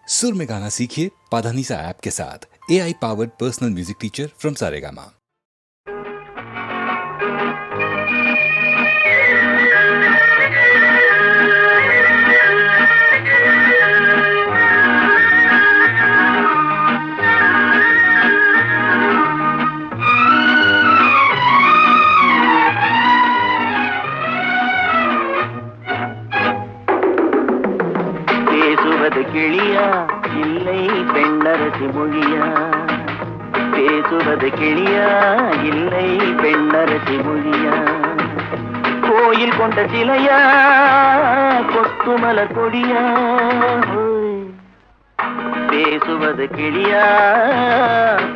सुर में गाना सीखिए पाधानीसा ऐप के साथ। AI powered personal music teacher from Saregama. பேசுவது கிளியா இல்லை பெண்ணரசி மொழியா? பேசுவது கிளியா இல்லை பெண்ணரசி மொழியா? கோயில் கொண்ட சிலையா கொத்துமலர் கொடியா? பேசுவது கிளியா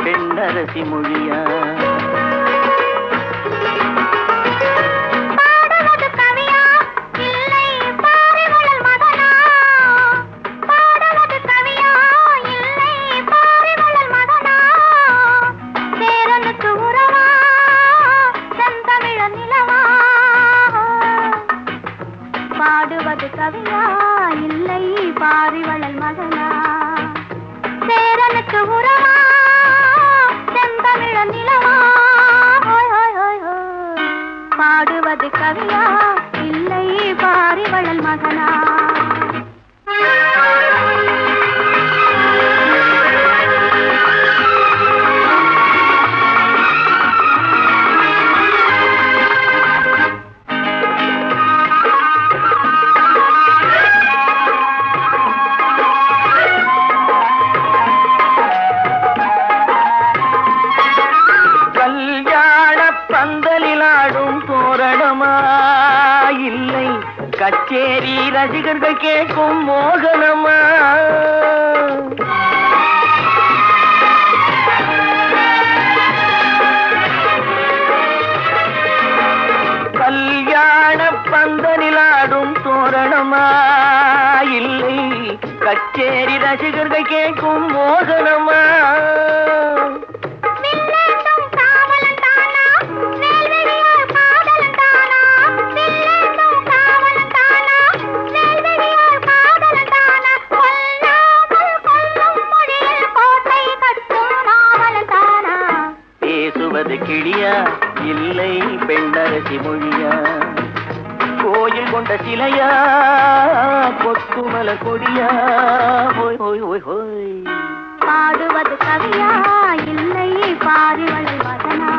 பெண்ணரசி மொழியா? பாடுவது கவியா இல்லை பாரிவளல் மகனா? சேரனுக்கு உறவா செந்தமிழ நிலவா? பாடுவது கவியா இல்லை பாரிவளல் மகனா? இல்லை கச்சேரி ரசிகர்கள் கேட்கும் மோகனமா? கல்யாண பந்தலில் ஆடும் தோரணமா? இல்லை கச்சேரி ரசிகர்கள் கேட்கும் மோகனமா? கிளியா இல்லை பெண்ணரசி மொழியா? கோயில் கொண்ட சிலையா கொத்துமல கொடியா? பாடுவது கவியா இல்லை பாரிவளல் மகனா?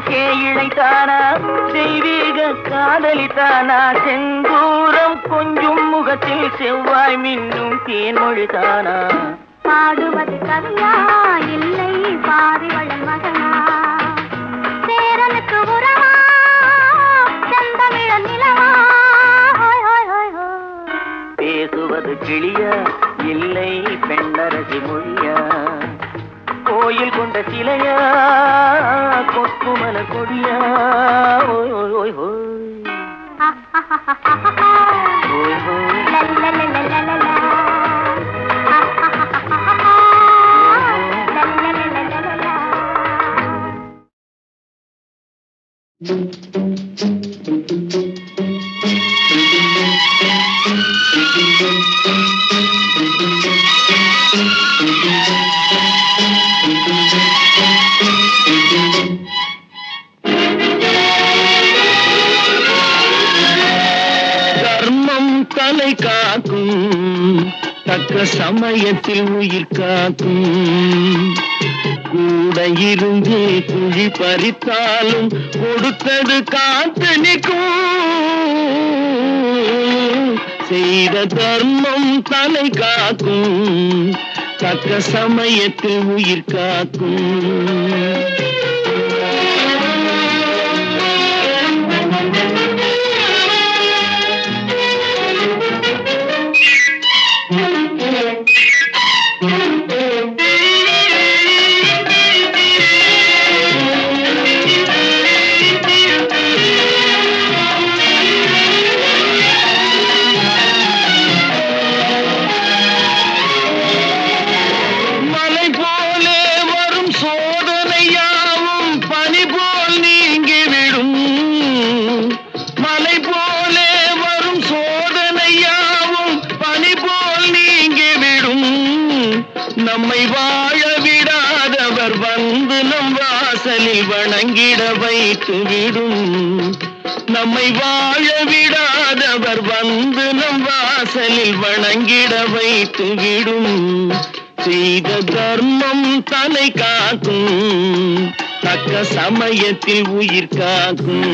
கேயிழைத்தானா தெய்வீக காதலித்தானா? செந்தூரம் கொஞ்சும் முகத்தில் செவ்வாய் மின்னும் தேன்மொழிதானா? பாடுவது கவியா இல்லை பாரிவளல் மகனா? சேரனுக்கு உறவா செந்தமிழ நிலவா? பேசுவது கிளியா இல்லை பெண்ணரசி மொழியா? கோயில் கொண்ட சிலையா கொத்துமல கொடியா? ஓய் ஓய் ஓய் ஓய் ஓய் தலை காக்கும் தக்க சமயத்தில் உயிர் காக்கும். கூட இருந்து குழி பறித்தாலும் கொடுத்தது காத்து நிற்கும். செய்த தர்மம் தலை காக்கும் தக்க சமயத்தில் உயிர் காக்கும். நம்மை வாழ விடாதவர் வந்து நம் வாசலில் வணங்கிட வைத்து விடும். நம்மை வாழ விடாதவர் வந்து நம் வாசலில் வணங்கிட வைத்து விடும். செய்த தர்மம் தலை காக்கும், தக்க சமயத்தில் உயிர் காக்கும்.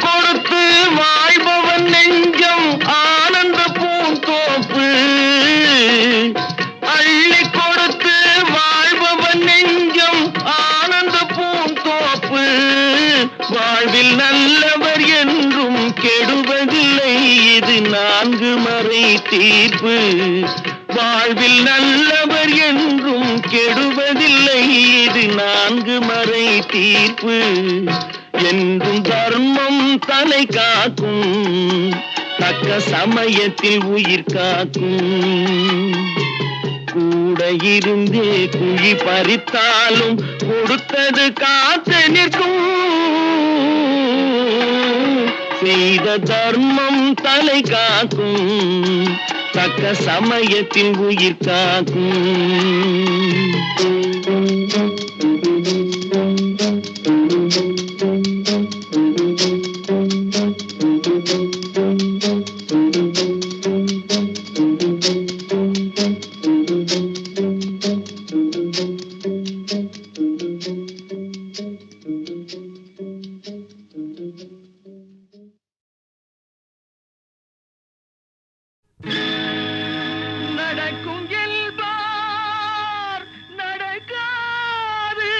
கொடுத்து வாழ்பவன் நெஞ்சம் ஆனந்த பூந்தோப்பு. அள்ளி கொடுத்து வாழ்பவன் நெஞ்சம் ஆனந்த பூந்தோப்பு. வாழ்வில் நல்லவர் என்றும் கெடுவதில்லை, இது 4 மறை தீர்ப்பு. வாழ்வில் நல்லவர் என்றும் கெடுவதில்லை, இது 4 மறை தீர்ப்பு. என்றும் தர்மம் தலை காக்கும், தக்க சமயத்தில் உயிர் காக்கும். கூட இருந்தே குழி பறித்தாலும் கொடுத்தது காத்து நிற்கும். செய்த தர்மம் தலை காக்கும், தக்க சமயத்தில் உயிர் காக்கும். நடக்கும் என்பார் நடக்காது,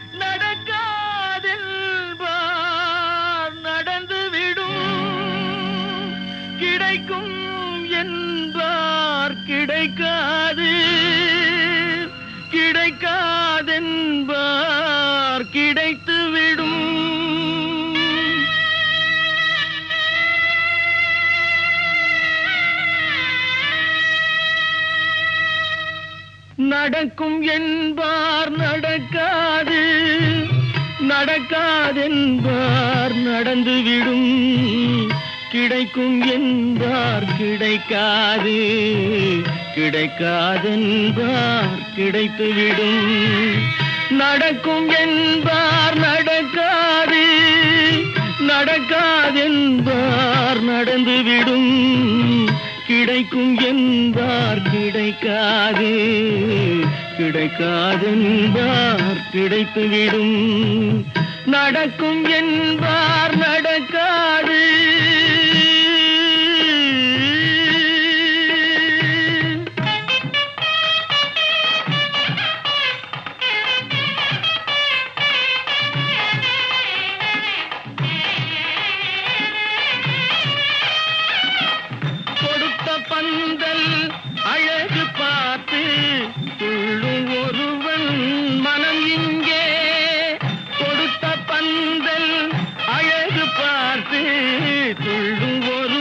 நடக்காதென்பார் நடந்துவிடும். கிடைக்கும் என்பார் கிடைக்காது, கிடைக்காதென்பார் கிடைத்துவிடும். நடக்கும் என்பார் நடக்காது, நடக்காதென்பார் நடந்துவிடும். கிடைக்கும் என்பார் கிடைக்காது, கிடைக்காதென்பார் கிடைத்துவிடும். நடக்கும் என்பார் நடக்காது, நடக்காதென்பார் நடந்துவிடும். கிடைக்கும் என்பார் கிடைக்காது, கிடைக்காதென்பார் கிடைத்துவிடும். நடக்கும் என்பார் நடக்காது. பந்தல் அழகு பார்த்து துள்ளும் ஒருவன் மனம் இங்கே. கொடுத்த பந்தல் அழகு பார்த்து துள்ளும் ஒரு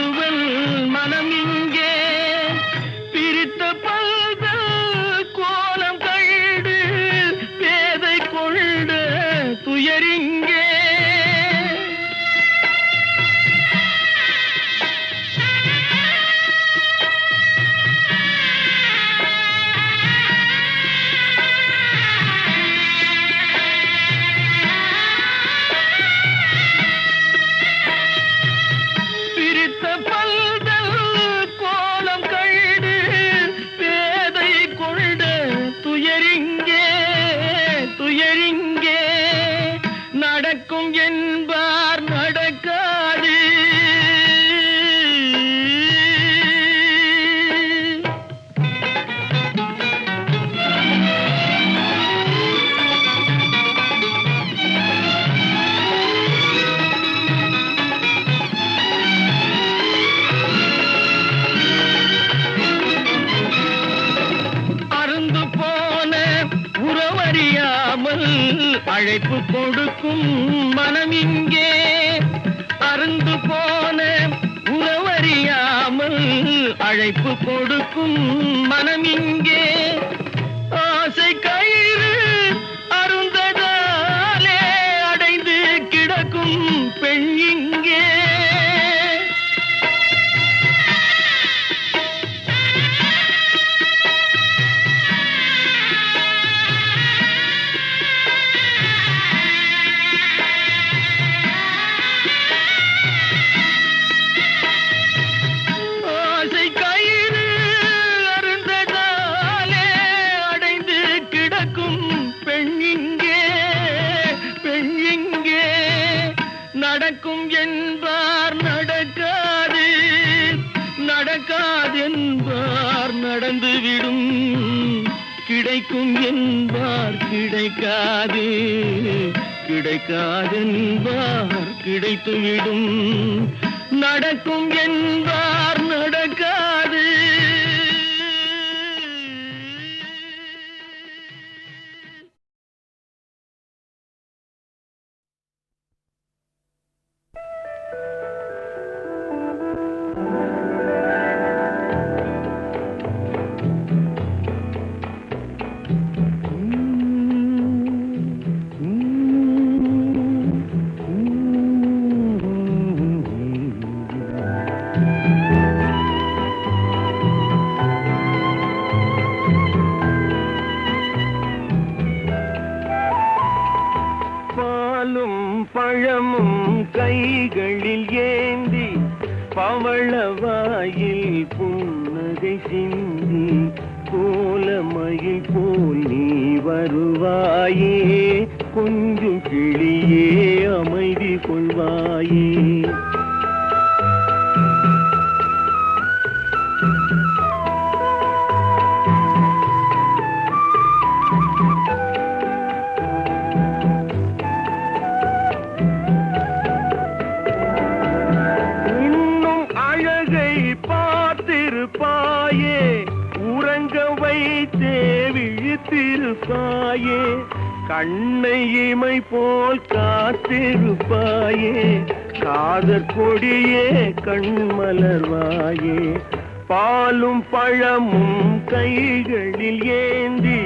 அழைப்பு கொடுக்கும் மனம் இங்கே அருந்து போன உறவறியாமல் அழைப்பு கொடுக்கும் மனம் இங்கே ஆசை கயிறு அருந்ததாலே அடைந்து கிடக்கும் பெண் இங்கே நடக்கும் என்பார் நடக்காது நடக்காது என்பார் நடந்துவிடும் கிடைக்கும் என்பார் கிடைக்காது கிடைக்காது என்பார் கிடைத்துவிடும் நடக்கும் என்பார் நடக்காது பழமும் கைகளில் ஏந்தி பவளவாயில் புன்னகை சிந்தி கோலமயில் போல் நீ வருவாயே கொஞ்சம் கிளியே அமைதி கொள்வாயே பார்த்திருப்பாயே உறங்க வைத்தே விழித்திருப்பாயே கண்ணை இமை போல் காத்திருப்பாயே காதற் கொடியே கண்மலர்வாயே பாலும் பழமும் கைகளில் ஏந்தி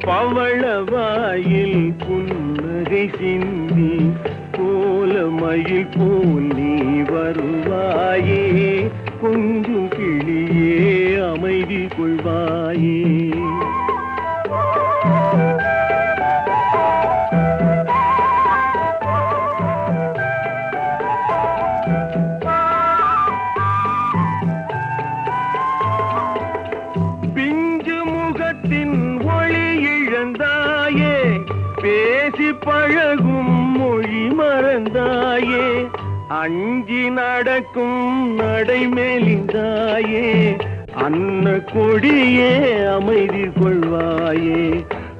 பவளவாயில் புன்னகை சிந்தி கோலமயில் போல் நீ வருவாயே கொஞ்சம் கிளியே அமைதி கொள்வாயே பிஞ்சு முகத்தின் ஒளி இழந்தாயே பேசி பழகும் மொழி மறந்தாயே அஞ்சி நடக்கும் நடை மெலிந்தாயே அன்ன கொடியே அமைதி கொள்வாயே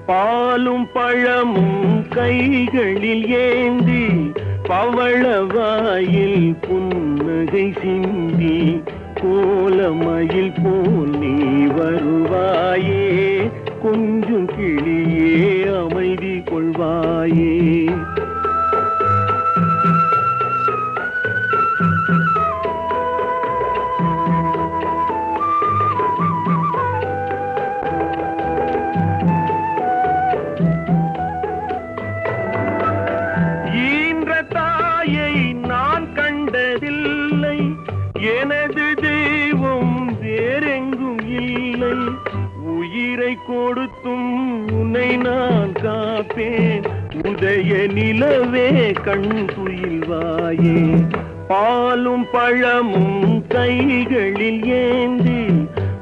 பாலும் பழமும் கைகளில் ஏந்தி பவளவாயில் புன்னகை சிந்தி கோலமயில் போல் நீ வருவாயே கொஞ்சம் கிளியே அமைதி கொள்வாயே எனது தெய்வம் வேறெங்கும் இல்லை உயிரை கொடுத்தும் உன்னை நான் காப்பேன் உதய நிலவே கண் துயில்வாயே பாலும் பழமும் கைகளில் ஏந்தி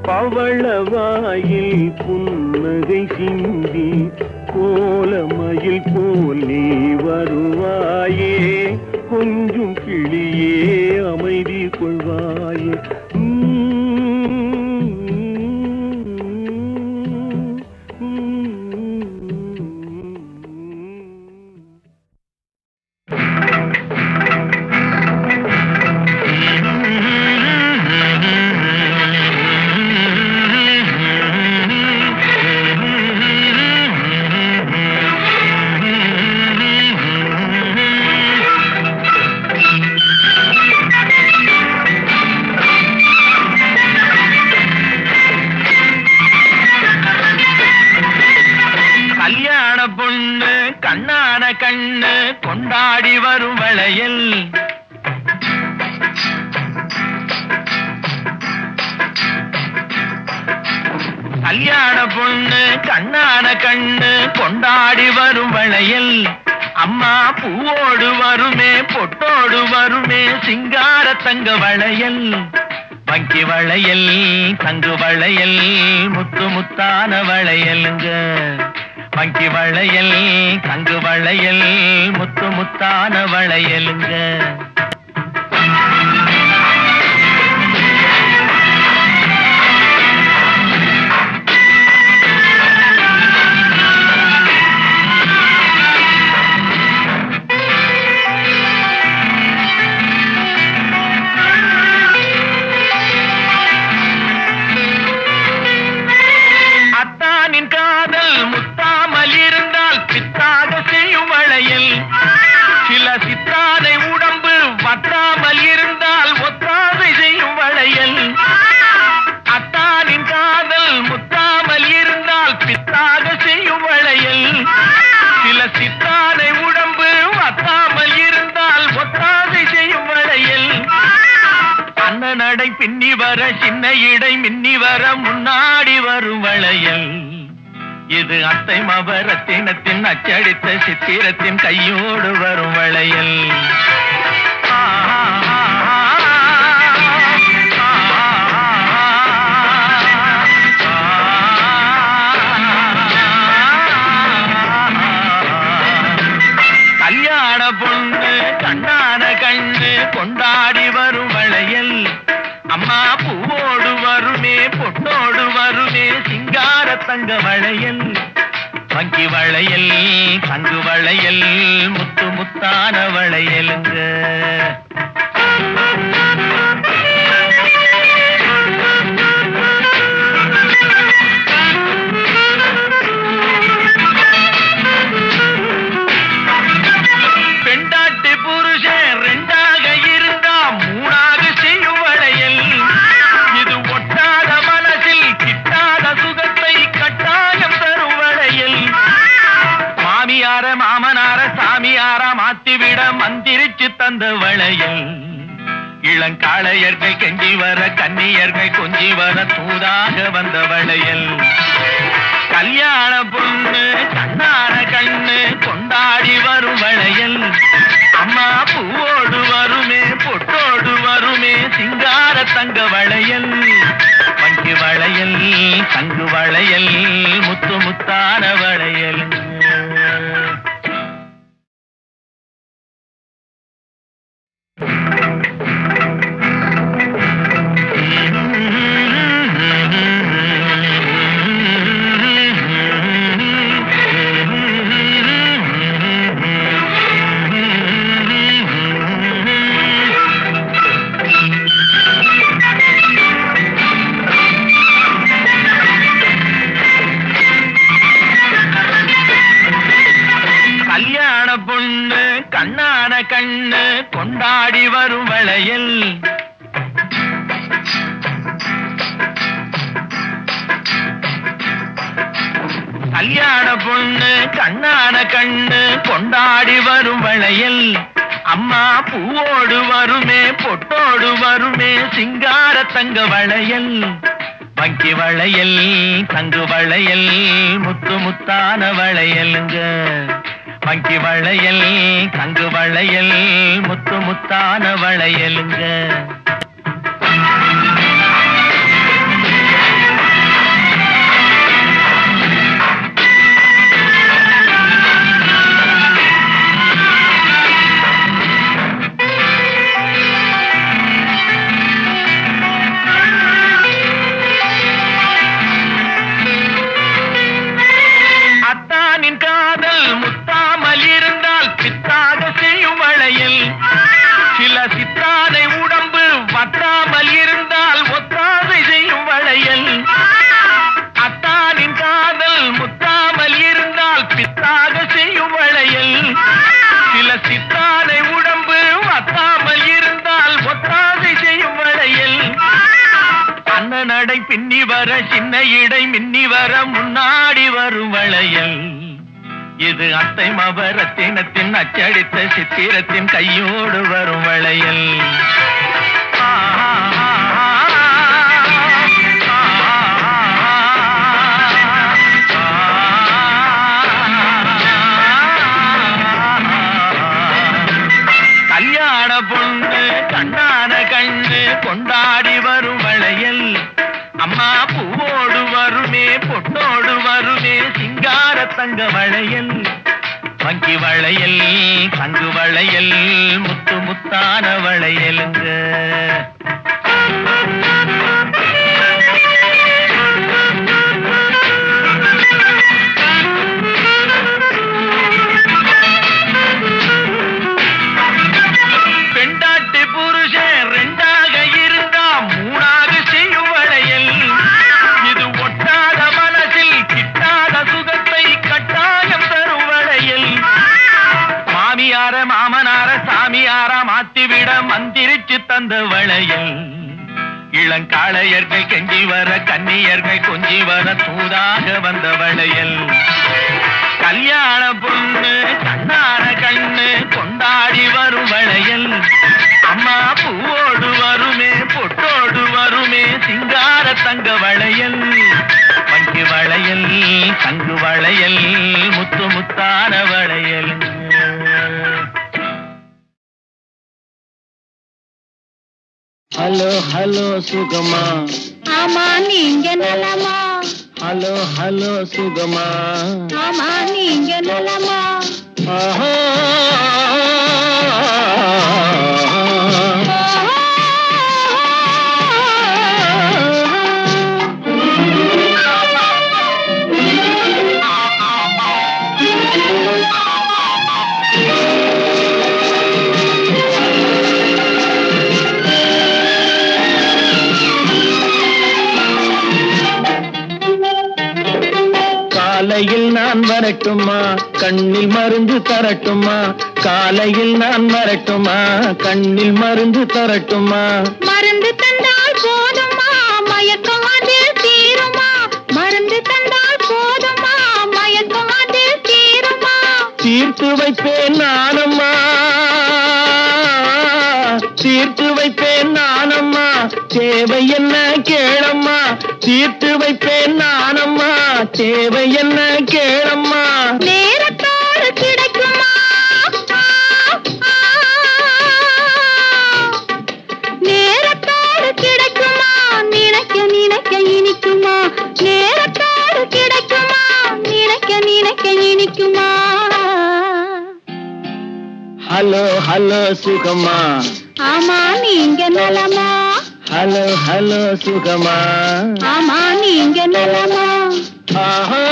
பவளவாயில் புன்னகை சிந்தி கோலமயில் போல் நீ வருவாயே கொஞ்சம் கிளியே அமைதி கொள்வாயே கண்ணு கொண்டாடி வரும் வளையல் கல்யாண பொண்ணு கண்ணான கண்ணு கொண்டாடி வரும் வளையல் அம்மா பூவோடு வருமே பொட்டோடு வருமே சிங்கார தங்க வளையல் வங்கி வளையல் தங்கு வளையல் முத்து முத்தான வளையலுங்க வங்கி வளையல் தங்கு வளையல் முத்து முத்தான வளையலுங்க சித்தானை உடம்பு வற்றாமல் இருந்தால் ஒத்தாதை செய்யும் வளையல் அத்தானின் காதல் முத்தாமல் இருந்தால் பித்தாக செய்யும் வளையல் சில சித்தானை உடம்பு வற்றாமல் இருந்தால் ஒத்தாதை செய்யும் வளையல் அண்ணன் நடை பின்னி வர சின்ன இடை மின்னி வர முன்னாடி வரும் வளையல் இது அத்தை மபரத்தினத்தின் அச்சடித்த சித்திரத்தின் கையோடு வரும் வளையல் கல்யாண பொண்ணு கண்ணான கண்ணு கொண்டாடி வரும் வளையல் அம்மா பூவோடு வருமே பொட்டோடு வருமே சிங்கார தங்க வளையல் வங்கி வளையல் தங்கு வளையல் முத்து முத்தான வளையலுங்க பெண்டாட்டி புருஷன் ரெண்டாக இருந்தா மூணாக செய்யும் வளையல் இது ஒட்டாத மனசில் கிட்டாத சுகத்தை கட்டாயம் தரும் வளையல் மாமியார மாமனார சாமியார மாத்திவிட மந்திரிச்சு தந்த வளையல் இளங்காளையர்கள் கெஞ்சி வர கன்னியர்கள் கொஞ்சி வர தூதாக வந்த வளையல் கல்யாண பொண்ணு கண்ணான கண்ணு கொண்டாடி வரும் வளையல் அம்மா பூவோடு வருமே பொட்டோடு வருமே சிங்கார தங்க வளையல் வங்கி வளையல் தங்கு வளையல் முத்து முத்தான வளையல் பொண்ணு கண்ணான கண்ணு கொண்டாடி வரும் வளையல் கல்யாண பொண்ணு கண்ணான கண்ணு கொண்டாடி வரும் வளையல் அம்மா பூவோடு வருமே பொட்டோடு வருமே சிங்கார தங்க வளையல் வங்கி வளையல் தங்கு வளையல் முத்து முத்தான வளையலுங்க வங்கி வளையல் தங்கு வளையல் முத்து முத்தான வளையலுங்க அத்தானின் காதல் முத்தாமல் இருந்தால் பித்தாக செய்யும் வளையல் சில சித்தானை உடம்பு வற்றாமல் இருந்தால் ஒத்தாதை செய்யும் வளையல் அத்தானின் காதல் முத்தாமல் இருந்தால் பித்தாக செய்யும் வளையல் சில சித்தானை உடம்பு வற்றாமல் இருந்தால் ஒத்தாதை செய்யும் வளையல் அண்ணன் நடை பின்னி வர சின்ன இடை மின்னி வர முன்னாடி வரும் வளையல் இது அத்தை மபரத்தினத்தின் அச்சடித்த சித்திரத்தின் கையோடு வரும் வளையல். கல்யாண பொண்ணு கண்ணான கண்ணு கொண்டாடி வரும் வளையல். அம்மா பூவோடு வருமே பொட்டோடு வருமே சிங்கார தங்க வளையல். வங்கி வளையல் தங்கு வளையல் முத்து முத்தான வளையலுங்க. பெண்டாட்டி புருஷன் ரெண்டாக இருந்தா மூணாக செய்யும் வளையல். இது ஒட்டாத மனசில் கிட்டாத சுகத்தை கட்டாயம் தரும் வளையல். மாமியார மாமனார சாமியாரா மாத்திவிட மந்திரிச்சு தந்த வளையல். இளங்காளையர்கள் கெஞ்சி வர கன்னியர்கள் கொஞ்சி வர தூதாக வந்த வளையல். கல்யாண பொண்ணு கண்ணான கண்ணு கொண்டாடி வரும் வளையல். அம்மா பூவோடு வருமே பொட்டோடு வருமே சிங்கார தங்க வளையல். வங்கி வளையல் தங்கு வளையல் முத்து முத்தான வளையல். ஹலோ ஹலோ சுகமா, ஆமா நீங்க நலமா? ஹலோ ஹலோ சுகமா, ஆமா நீங்க நலமா? ஆஹா காலையில் நான் வரட்டுமா, கண்ணில் மருந்து தரட்டுமா? காலையில் நான் வரட்டுமா, கண்ணில் மருந்து தரட்டுமா? மருந்து தந்தால் போதுமா, மயக்கம் அதில் தீருமா? மருந்து தந்தால் போதுமா, மயக்கம் அதில் தீருமா? தீர்த்து வைப்பேன் நானம்மா, தீர்த்து வைப்பேன் நானம்மா, தேவை என்ன கேளம்மா? தீர்த்து வைப்பேன் நானம்மா, தேவை என்ன கேளம்மா? நேரத்தோடு கிடைக்குமா? நேரத்தோடு கிடைக்குமா? நினைக்க நினைக்க இனிக்குமா? நேரத்தோடு கிடைக்குமா? நினைக்க நினைக்க இனிக்குமா? ஹலோ ஹலோ சுகமா, ஆமா நீங்க நலமா? ஹலோ ஹலோ சுகமா, ஆமா நீங்க நலமா? ஆஹா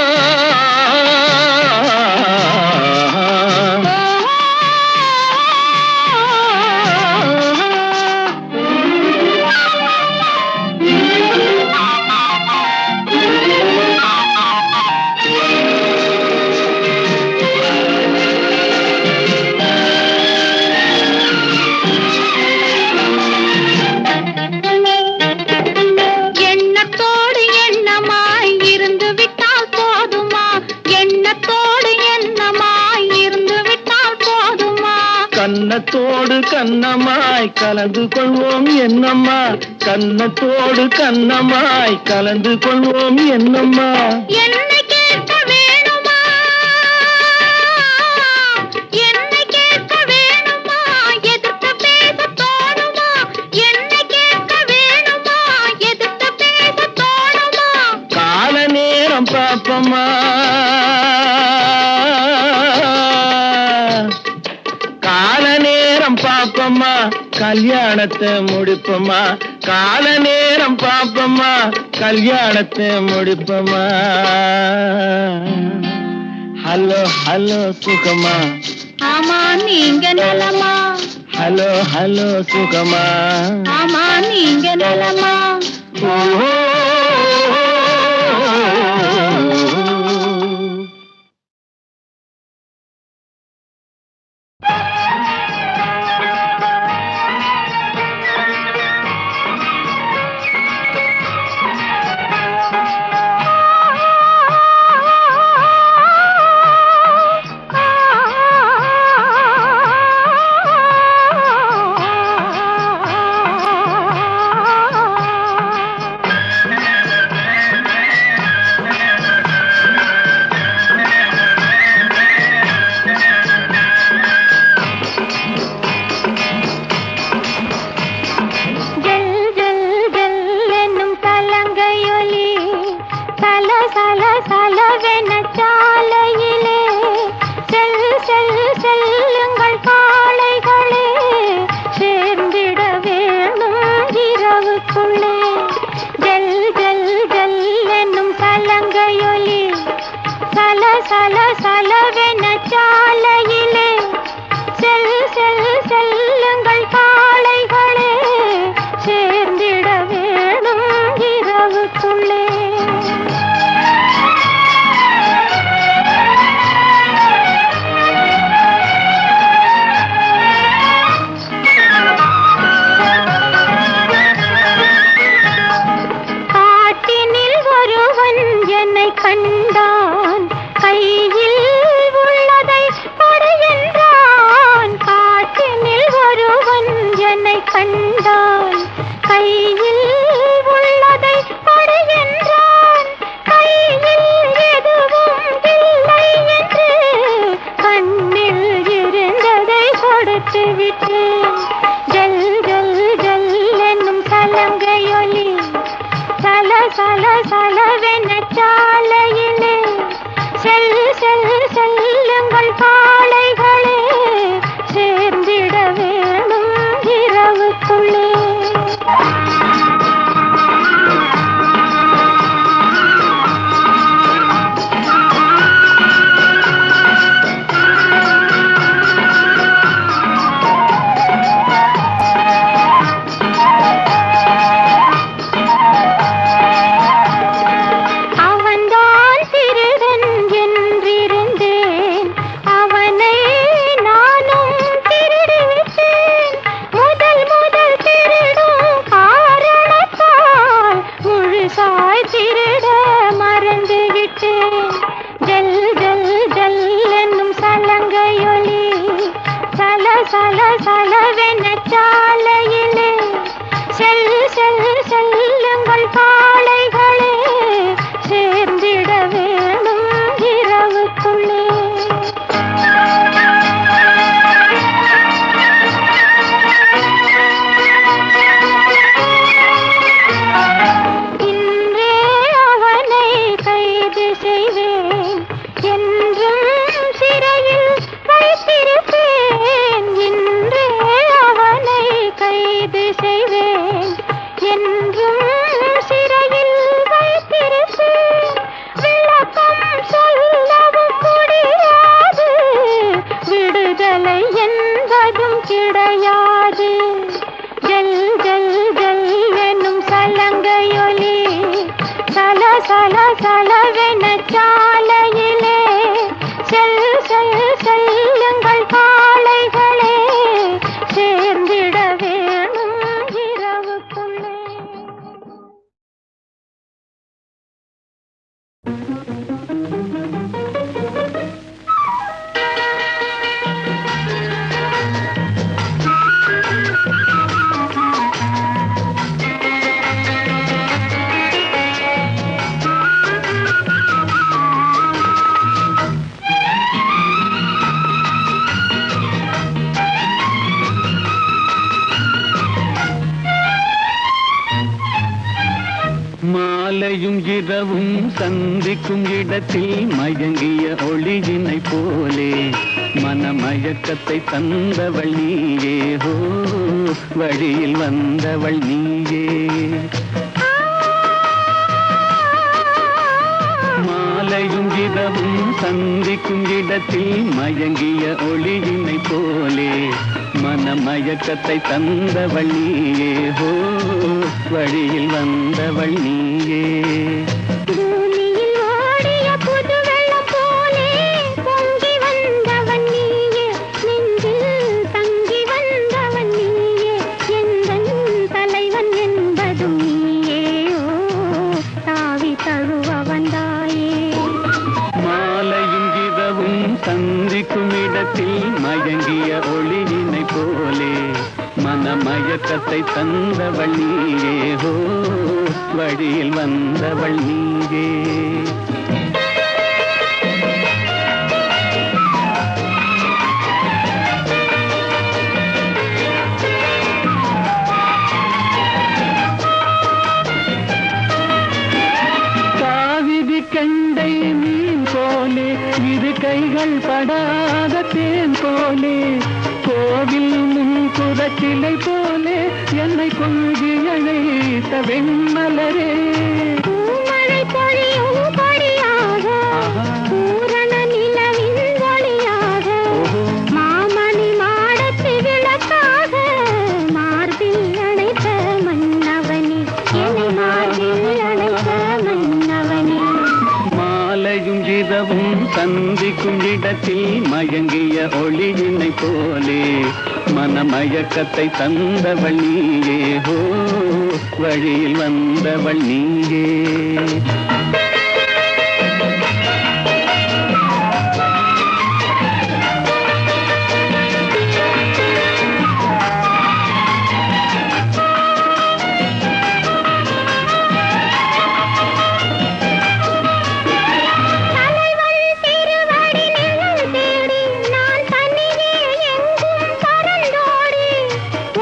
எண்ணத்தோடு எண்ணமாய் இருந்து விட்டால் போதுமா? எண்ணத்தோடு எண்ணமாய் இருந்து விட்டால் போதுமா? கன்னத்தோடு கன்னமாய் கலந்து கொள்வோம் என்னம்மா? கன்னத்தோடு கன்னமாய் கலந்து கொள்வோம் என்னம்மா? என்னை கேட்க வேணுமா? என்னை கேட்க வேணுமா? எதிர்த்து பேச தோணுமா? என்னை கேட்க வேணுமா? எதிர்த்து பேச தோணுமா? கால நேரம் பாப்பம்மா, கால நேரம் பாப்பம்மா, கல்யாணத்தை முடிப்பம்மா. கால நேரம் பாப்பம்மா, கல்யாணத்தை முடிப்பம்மா. ஹலோ ஹலோ சுகமா, ஆமா நீங்க நலமா? ஹலோ ஹலோ சுகமா, ஆமா நீங்க நலமா? ஓஹோ சல சலவென சாலையிலே செல்லுங்கள் காளைகளே, சேர்ந்திட வேணும் இரவுக்குள்ளே. சல சலவென சாலையிலே செல்லுங்கள் காளைகளே, சேர்ந்திட வேணும் இரவுக்குள்ளே. இன்றே அவனை கைது செய்வேன், என்றும் சிறையில் வைத்திருப்பேன். இன்றே அவனை கைது செய்வேன், என்றும் சிறையில் வைத்திருப்பேன். விளக்கம் சொல்லவும் முடியாது, விடுதலை என்பதும் கிடையாது. ஜல் ஜல் ஜல் எனும் சலங்கையொலி சல சல சலவென சாலையிலே செல்லுங்கள் காளைகளே, சேர்ந்திட வேணும் இரவுக்குள்ளே. மாலையும் இரவும் சந்திக்கும் இடத்தில் மயங்கிய ஒளியினை போலே மனமயக்கத்தை தந்தவள் நீயே, ஹோ வழியில் வந்தவள் நீயே. மாலையும் இரவும் சந்திக்கும் இடத்தில் மயங்கிய ஒளியினை போலே மனமயக்கத்தை தந்தவள் நீயே, ஹோ வழியில் வந்தவள் நீயே. பூமியில் ஓடிய புது வெள்ளம் போலே பொங்கி வந்தவன் நீயே, நெஞ்சில் தங்கி வந்தவன் நீயே, எந்தன் தலைவன் என்பதும் நீயே, ஓ தாவி தழுவ வந்தாயே. மாலையும் இரவும் சந்திக்கும் இடத்தில் மயங்கிய ஒளியினை போலே மனமயக்கத்தை தந்தவள் நீயே, ஹோ வழியில் வந்தவள் நீயே. காவிரி கண்டை மீன் போலே இரு கைகள் படாத தேன் போலே கோவில் முன்குறச்சிலை போலே என்னை கொஞ்சி அழைத்த வெண்மலரே. பூமழை பொழியும் பொழியாக, பூரண நிலவின் ஒளியாக, மாமணி மாடத்து விளக்காக, மார்பில் அணைத்த மன்னவனே, என்னை மார்பில் அணைத்த மன்னவனே. மாலையும் இரவும் சந்திக்கும் இடத்தில் மயங்கிய ஒளியினை போலே மனமயக்கத்தை தந்தவள் நீயே, ஹோ வழியில் வந்தவள் நீயே.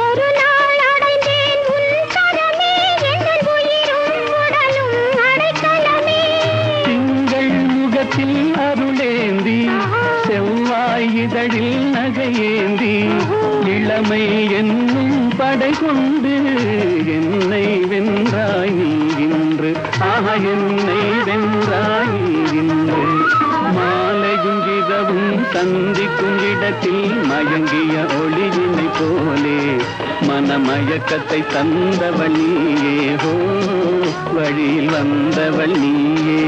ஒரு நாள் அடைந்தேன் உன் கரமே, எங்கள் உயிரும் உடலும் படை கொண்டு என்னை வென்றாய் நீ இன்று. ஆஹா, என்னை வென்றாய் நீ இன்று. மாலையும் இரவும் சந்திக்கும் இடத்தில் மயங்கிய ஒளியினை போலே மனமயக்கத்தை தந்தவள் நீயே. ஹோ, வழியில் வந்தவள் நீயே.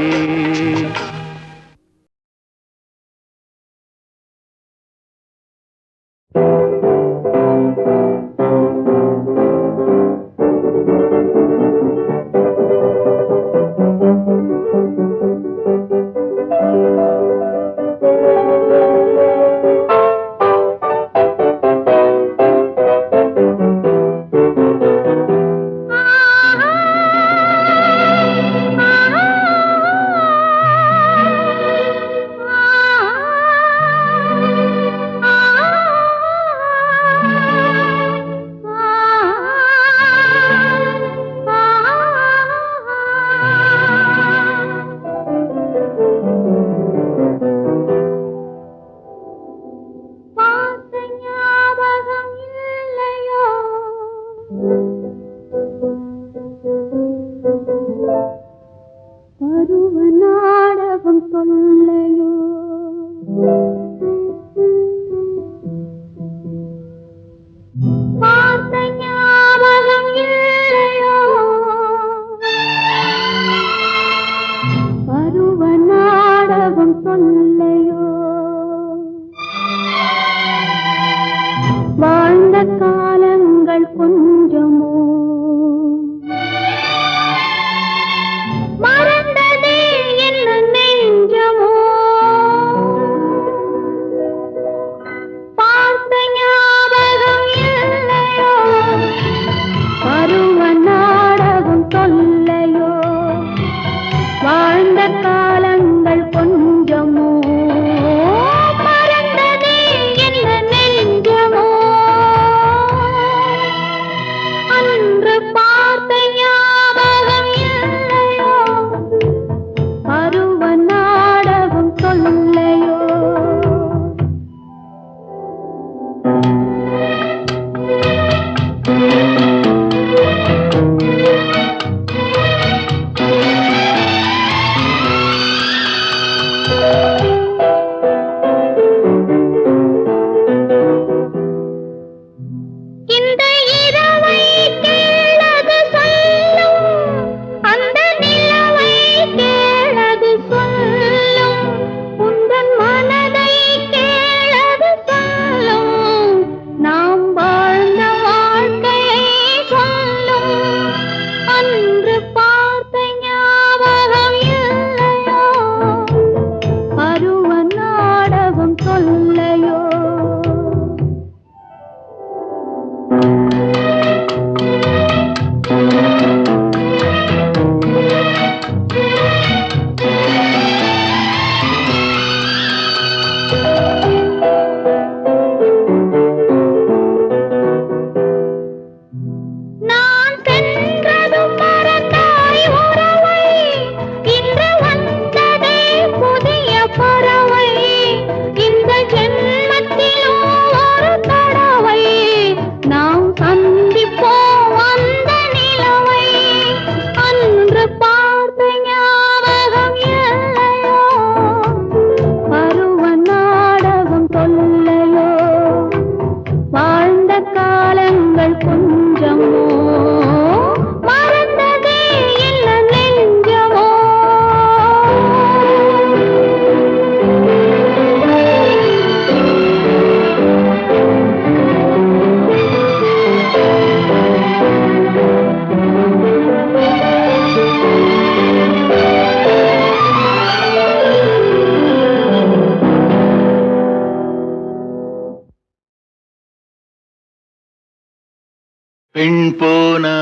பெண் போனா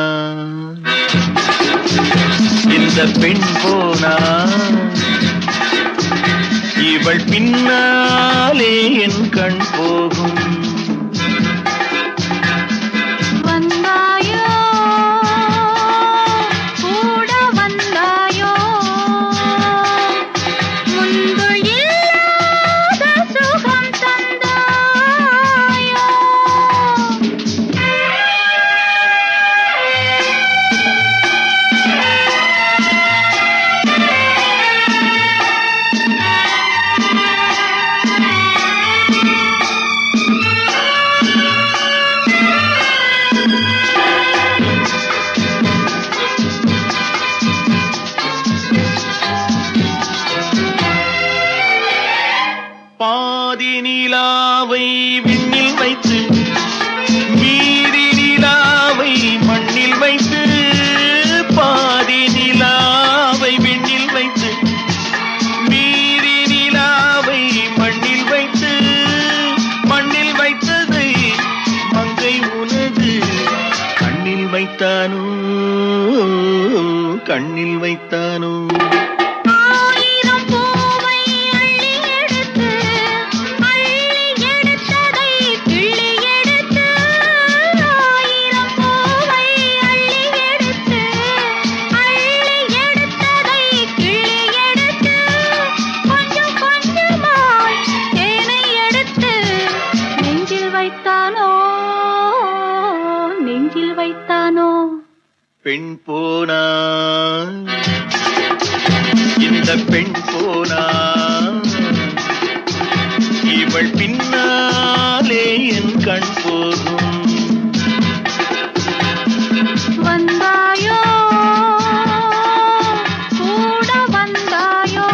இந்த பெண் போனா இவள் பின்னாலே என் கண் போகும். வந்தாயோ கூட வந்தாயோ முன்பு இல்லாத சுகம் தந்தாயோ. கண்ணில் வைத்தானோ ஆயிரம் பூவை அள்ளி எடுத்து எடுத்ததை கிள்ளி எடுத்து ஆயிரம் பூவை அள்ளி எடுத்து எடுத்ததை கிள்ளி எடுத்து கொஞ்சம் கொஞ்சமாய் தேனை எடுத்து நெஞ்சில் வைத்தானோ நெஞ்சில் வைத்தானோ பெண் போனா இந்த பெண் போனா இவள் பின்னாலே என் கண் போகும் வந்தாயோ கூட வந்தாயோ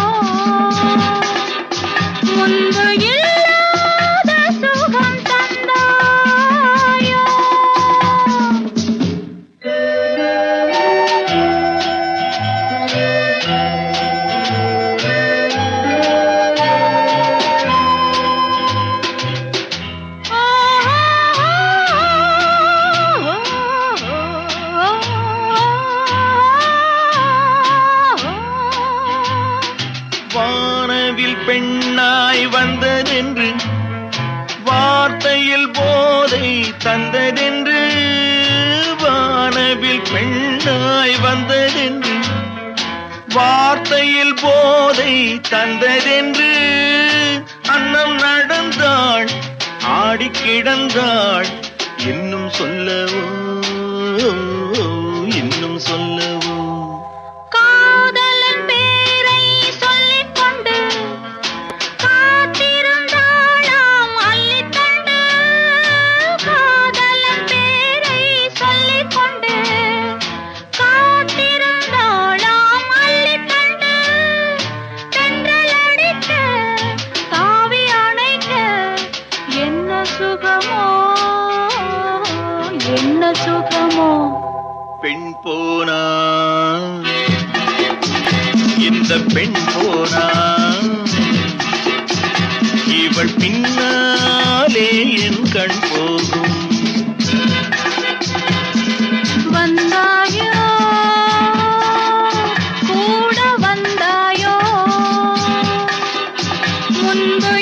முன்பு இல்லாத சுகம் தந்தாயோ வானவில் பெண்ணாய் வந்ததென்று வார்த்தையில் போதை தந்ததென்று வானவில் பெண்ணாய் வந்ததென்று வார்த்தையில் போதை தந்ததென்று அன்னம் நடந்தாள் ஆடி கிடந்தாள் இன்னும் சொல்லவோ இன்னும் சொல்லவோ காதலன் பேரை சொல்லிக் கொண்டு காத்திருந்தாளாம் அள்ளித்தண்டு காதலன் பேரை சொல்லிக் கொண்டு காத்திருந்தாளாம் அள்ளித்தண்டு தென்றல் அடிக்க தாவி அணைக்க என்ன சுகமோ என்ன சுகமோ பெண் போனா இந்த பெண் போனா இவள் பின்னாலே என் கண் போகும் வந்தாயோ கூட வந்தாயோ முன்பு